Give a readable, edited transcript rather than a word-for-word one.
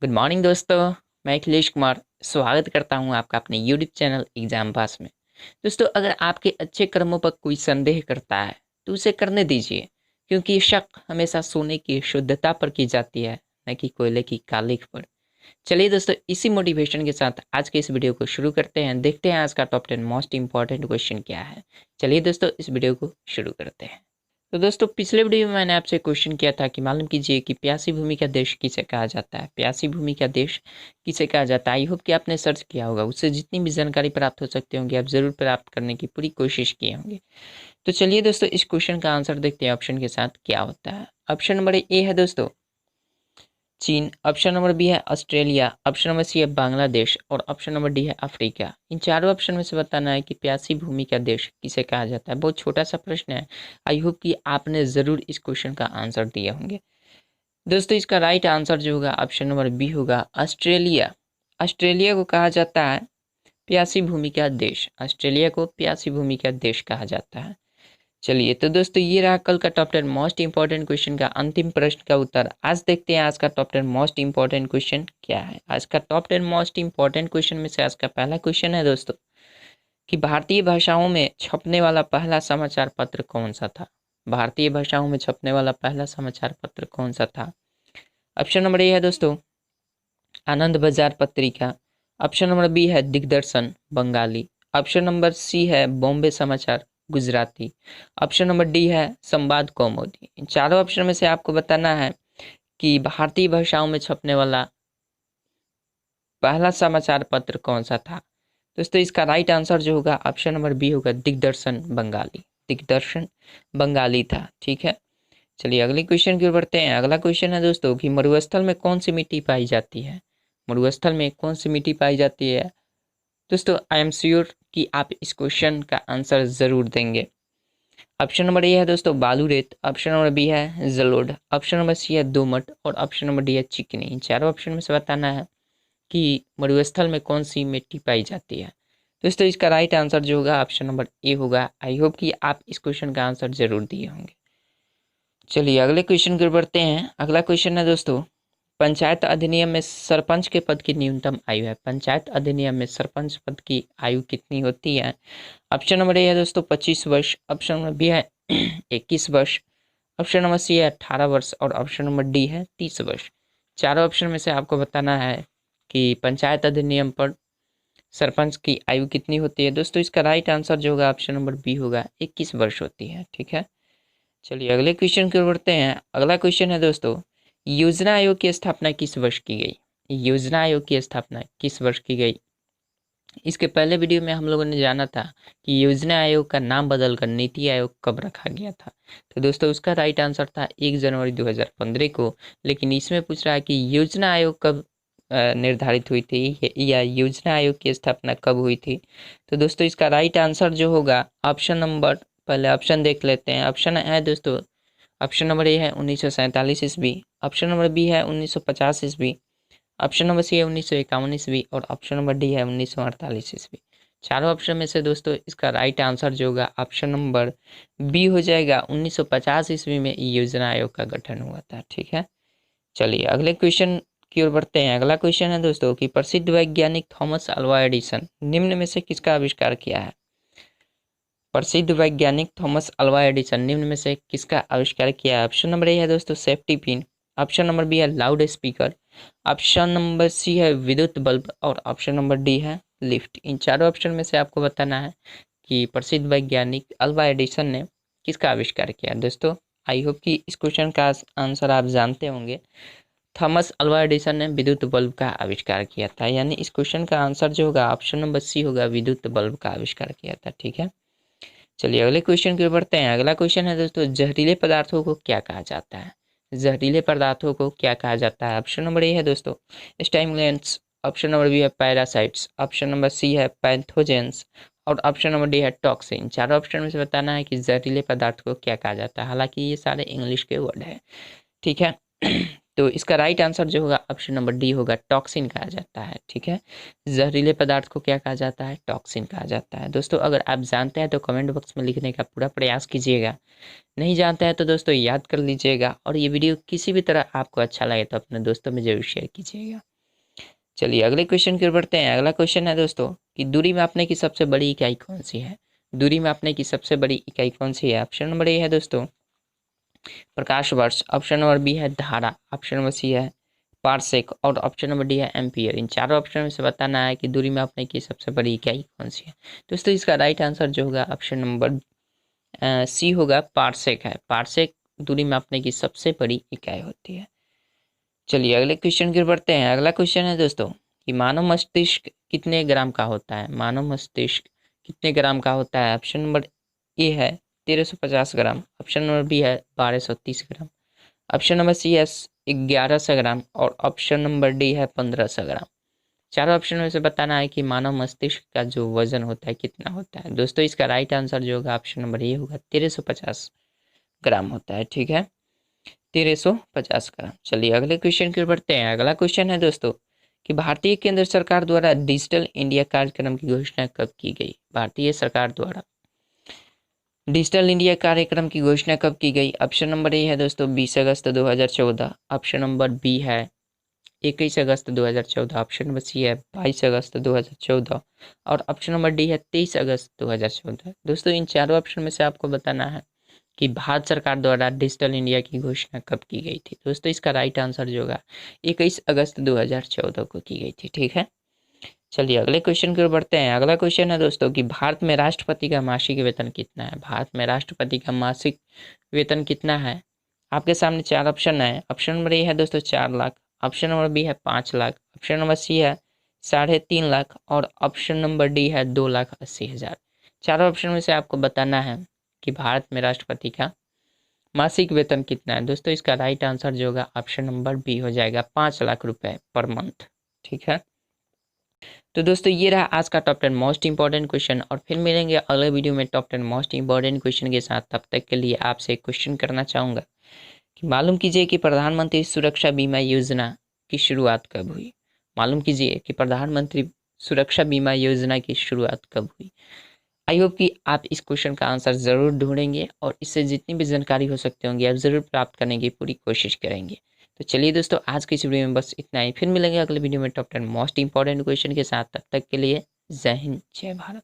Good morning दोस्तों। मैं अखिलेश कुमार स्वागत करता हूं आपका अपने यूट्यूब चैनल एग्जाम पास में। दोस्तों, अगर आपके अच्छे कर्मों पर कोई संदेह करता है तो उसे करने दीजिए, क्योंकि शक हमेशा सोने की शुद्धता पर की जाती है, न कि कोयले की कालिख पर। चलिए दोस्तों, इसी मोटिवेशन के साथ आज के इस वीडियो को शुरू करते हैं। देखते हैं आज का टॉप 10 मोस्ट इंपॉर्टेंट क्वेश्चन क्या है। चलिए दोस्तों, इस वीडियो को शुरू करते हैं। तो दोस्तों, पिछले वीडियो में मैंने आपसे क्वेश्चन किया था कि मालूम कीजिए कि प्यासी भूमि का देश किसे कहा जाता है। प्यासी भूमि का देश किसे कहा जाता है। आई होप कि आपने सर्च किया होगा, उससे जितनी भी जानकारी प्राप्त हो सकती होंगी आप ज़रूर प्राप्त करने की पूरी कोशिश किए होंगे। तो चलिए दोस्तों, इस क्वेश्चन का आंसर देखते हैं ऑप्शन के साथ क्या होता है। ऑप्शन नंबर ए है दोस्तों चीन, ऑप्शन नंबर बी है ऑस्ट्रेलिया, ऑप्शन नंबर सी है बांग्लादेश और ऑप्शन नंबर डी है अफ्रीका। इन चारों ऑप्शन में से बताना है कि प्यासी भूमि का देश किसे कहा जाता है। बहुत छोटा सा प्रश्न है। आई होप कि आपने ज़रूर इस क्वेश्चन का आंसर दिए होंगे। दोस्तों, इसका राइट आंसर जो होगा ऑप्शन नंबर बी होगा ऑस्ट्रेलिया। ऑस्ट्रेलिया को कहा जाता है प्यासी भूमि का देश। ऑस्ट्रेलिया को प्यासी भूमि का देश कहा जाता है। चलिए तो दोस्तों, ये रहा कल का टॉप 10 मोस्ट इंपॉर्टेंट क्वेश्चन का अंतिम प्रश्न का उत्तर। आज देखते हैं आज का टॉप 10 मोस्ट इंपॉर्टेंट क्वेश्चन क्या है। आज का टॉप 10 मोस्ट इंपॉर्टेंट क्वेश्चन में से आज का पहला क्वेश्चन है दोस्तों कि भारतीय भाषाओं में छपने वाला पहला समाचार पत्र कौन सा था। भारतीय भाषाओं में छपने वाला पहला समाचार पत्र कौन सा था। ऑप्शन नंबर ए है दोस्तों आनंद बाजार पत्रिका, ऑप्शन नंबर बी है दिग्दर्शन बंगाली, ऑप्शन नंबर सी है बॉम्बे समाचार गुजराती, ऑप्शन नंबर डी है संवाद कौमुदी। इन चारों ऑप्शन में से आपको बताना है कि भारतीय भाषाओं में छपने वाला पहला समाचार पत्र कौन सा था। दोस्तों, इसका राइट आंसर जो होगा ऑप्शन नंबर बी होगा दिग्दर्शन बंगाली। दिग्दर्शन बंगाली था। ठीक है, चलिए अगले क्वेश्चन की ओर बढ़ते हैं। अगला क्वेश्चन है दोस्तों कि मरुस्थल में कौन सी मिट्टी पाई जाती है। मरुस्थल में कौन सी मिट्टी पाई जाती है। दोस्तों, आई एम श्योर कि आप इस क्वेश्चन का आंसर ज़रूर देंगे। ऑप्शन नंबर ए है दोस्तों बालू रेत, ऑप्शन नंबर बी है जलोढ़, ऑप्शन नंबर सी है दोमट और ऑप्शन नंबर डी है चिकनी। इन चारों ऑप्शन में से बताना है कि मरुस्थल में कौन सी मिट्टी पाई जाती है। दोस्तों, इसका राइट आंसर जो होगा ऑप्शन नंबर ए होगा। आई होप कि आप इस क्वेश्चन का आंसर जरूर दिए होंगे। चलिए अगले क्वेश्चन की ओर बढ़ते हैं। अगला क्वेश्चन है दोस्तों पंचायत अधिनियम में सरपंच के पद की न्यूनतम आयु है। पंचायत अधिनियम में सरपंच पद की आयु कितनी होती है। ऑप्शन नंबर ए है दोस्तों 25 वर्ष, ऑप्शन नंबर बी है 21 वर्ष, ऑप्शन नंबर सी है 18 वर्ष और ऑप्शन नंबर डी है 30 वर्ष। चारों ऑप्शन में से आपको बताना है कि पंचायत अधिनियम पर सरपंच की आयु कितनी होती है। दोस्तों, इसका राइट आंसर जो होगा ऑप्शन नंबर बी होगा 21 वर्ष होती है। ठीक है, चलिए अगले क्वेश्चन की ओर बढ़ते हैं। अगला क्वेश्चन है दोस्तों योजना आयोग की स्थापना किस वर्ष की गई। योजना आयोग की स्थापना किस वर्ष की गई। इसके पहले वीडियो में हम लोगों ने जाना था कि योजना आयोग का नाम बदलकर नीति आयोग कब रखा गया था। तो दोस्तों, उसका राइट आंसर था 1 जनवरी 2015 को। लेकिन इसमें पूछ रहा है कि योजना आयोग कब निर्धारित हुई थी या योजना आयोग की स्थापना कब हुई थी। तो दोस्तों, इसका राइट आंसर जो होगा ऑप्शन नंबर, पहले ऑप्शन देख लेते हैं। ऑप्शन है दोस्तों, ऑप्शन नंबर ए है 1947 ईस्वी, ऑप्शन नंबर बी है 1950 ईस्वी, ऑप्शन नंबर सी है 1951 ईस्वी और ऑप्शन नंबर डी है 1948 ईस्वी। चारों ऑप्शन में से दोस्तों इसका राइट आंसर जो होगा ऑप्शन नंबर बी हो जाएगा। 1950 ईस्वी में योजना आयोग का गठन हुआ था। ठीक है, चलिए अगले क्वेश्चन की ओर बढ़ते हैं। अगला क्वेश्चन है दोस्तों कि प्रसिद्ध वैज्ञानिक थॉमस अल्वा एडिसन निम्न में से किसका आविष्कार किया है। प्रसिद्ध वैज्ञानिक थॉमस अल्वा एडिसन निम्न में से किसका आविष्कार किया है। ऑप्शन नंबर ए है दोस्तों safety pin, option number B है loudspeaker, option number C है विद्युत बल्ब और ऑप्शन नंबर डी है लिफ्ट। इन चारों ऑप्शन में से आपको बताना है कि प्रसिद्ध वैज्ञानिक अल्वा एडिसन ने किसका आविष्कार किया। दोस्तों, आई होप कि इस क्वेश्चन का आंसर आप जानते होंगे। थॉमस अल्वा एडिसन ने विद्युत बल्ब का आविष्कार किया था, यानी इस क्वेश्चन का आंसर जो होगा ऑप्शन नंबर सी होगा, विद्युत बल्ब का आविष्कार किया था। ठीक है, चलिए अगले क्वेश्चन की ओर बढ़ते हैं। अगला क्वेश्चन है दोस्तों जहरीले पदार्थों को क्या कहा जाता है। जहरीले पदार्थों को क्या कहा जाता है। ऑप्शन नंबर ए है दोस्तों स्टिमुलेंट्स, ऑप्शन नंबर बी है पैरासाइट्स, ऑप्शन नंबर सी है पैथोजेंस और ऑप्शन नंबर डी है टॉक्सिन। चारों ऑप्शन में से बताना है कि जहरीले पदार्थ को क्या कहा जाता है। हालांकि ये सारे इंग्लिश के वर्ड है। ठीक है, तो इसका राइट आंसर जो होगा ऑप्शन नंबर डी होगा, टॉक्सिन कहा जाता है। ठीक है, जहरीले पदार्थ को क्या कहा जाता है, टॉक्सिन कहा जाता है। दोस्तों अगर आप जानते हैं तो कमेंट बॉक्स में लिखने का पूरा प्रयास कीजिएगा, नहीं जानते हैं तो दोस्तों याद कर लीजिएगा, और ये वीडियो किसी भी तरह आपको अच्छा लगे तो अपने दोस्तों में जरूर शेयर कीजिएगा। चलिए अगले क्वेश्चन की ओर बढ़ते हैं। अगला क्वेश्चन है दोस्तों कि दूरी मापने की सबसे बड़ी इकाई कौन सी है। दूरी मापने की सबसे बड़ी इकाई कौन सी है। ऑप्शन नंबर ए है दोस्तों प्रकाश वर्ष, ऑप्शन नंबर बी है धारा, ऑप्शन नंबर सी है पारसेक, और ऑप्शन नंबर डी है एम्पियर। इन चारों ऑप्शन में से बताना है कि दूरी मापने की सबसे बड़ी इकाई कौन सी है। दोस्तों इसका राइट आंसर जो होगा ऑप्शन नंबर सी होगा, पारसेक है। पारसेक दूरी मापने की सबसे बड़ी इकाई होती है। चलिए अगले क्वेश्चन की ओर बढ़ते हैं। अगला क्वेश्चन है दोस्तों कि मानव मस्तिष्क कितने ग्राम का होता है। मानव मस्तिष्क कितने ग्राम का होता है। ऑप्शन नंबर ए है 1350 ग्राम, ऑप्शन नंबर बी है 1230 ग्राम, ऑप्शन नंबर सी है 1100 ग्राम, और ऑप्शन नंबर डी है 1500 ग्राम। चारों ऑप्शन में से बताना है कि मानव मस्तिष्क का जो वजन होता है कितना होता है। दोस्तों इसका राइट आंसर जो होगा ऑप्शन नंबर ए होगा, 1350 ग्राम होता है। ठीक है, 1350 ग्राम। चलिए अगले क्वेश्चन की ओर बढ़ते हैं। अगला क्वेश्चन है दोस्तों कि भारतीय केंद्र सरकार द्वारा डिजिटल इंडिया कार्यक्रम की घोषणा कब की गई। भारतीय सरकार द्वारा डिजिटल इंडिया कार्यक्रम की घोषणा कब की गई। ऑप्शन नंबर ए है दोस्तों 20 अगस्त 2014, ऑप्शन नंबर बी है 21 अगस्त 2014, ऑप्शन नंबर सी है 22 अगस्त 2014, और ऑप्शन नंबर डी है 23 अगस्त 2014। दोस्तों इन चारों ऑप्शन में से आपको बताना है कि भारत सरकार द्वारा डिजिटल इंडिया की घोषणा कब की गई थी। दोस्तों इसका राइट आंसर जो होगा 21 अगस्त 2014 को की गई थी। ठीक है, चलिए अगले क्वेश्चन की ओर बढ़ते हैं। अगला क्वेश्चन है दोस्तों कि भारत में राष्ट्रपति का मासिक वेतन कितना है। भारत में राष्ट्रपति का मासिक वेतन कितना है। आपके सामने चार ऑप्शन है। ऑप्शन नंबर ए है दोस्तों 4 लाख, ऑप्शन नंबर बी है 5 लाख, ऑप्शन नंबर सी है 3.5 लाख, और ऑप्शन नंबर डी है 2,80,000। चारों ऑप्शन में से आपको बताना है कि भारत में राष्ट्रपति का मासिक वेतन कितना है। दोस्तों इसका राइट आंसर जो होगा ऑप्शन नंबर बी हो जाएगा, 5 लाख रुपए पर मंथ। ठीक है, तो दोस्तों ये रहा आज का टॉप 10 मोस्ट इंपॉर्टेंट क्वेश्चन, और फिर मिलेंगे अगले वीडियो में टॉप 10 मोस्ट इंपॉर्टेंट क्वेश्चन के साथ। तब तक के लिए आपसे एक क्वेश्चन करना चाहूँगा कि मालूम कीजिए कि प्रधानमंत्री सुरक्षा बीमा योजना की शुरुआत कब हुई। मालूम कीजिए कि प्रधानमंत्री सुरक्षा बीमा योजना की शुरुआत कब हुई। आई होप कि आप इस क्वेश्चन का आंसर ज़रूर ढूंढेंगे, और इससे जितनी भी जानकारी हो सकती होंगी आप ज़रूर प्राप्त करने की पूरी कोशिश करेंगे। तो चलिए दोस्तों आज की इस वीडियो में बस इतना ही, फिर मिलेंगे अगले वीडियो में टॉप 10 मोस्ट इंपॉर्टेंट क्वेश्चन के साथ। तब तक के लिए जय हिंद, जय भारत।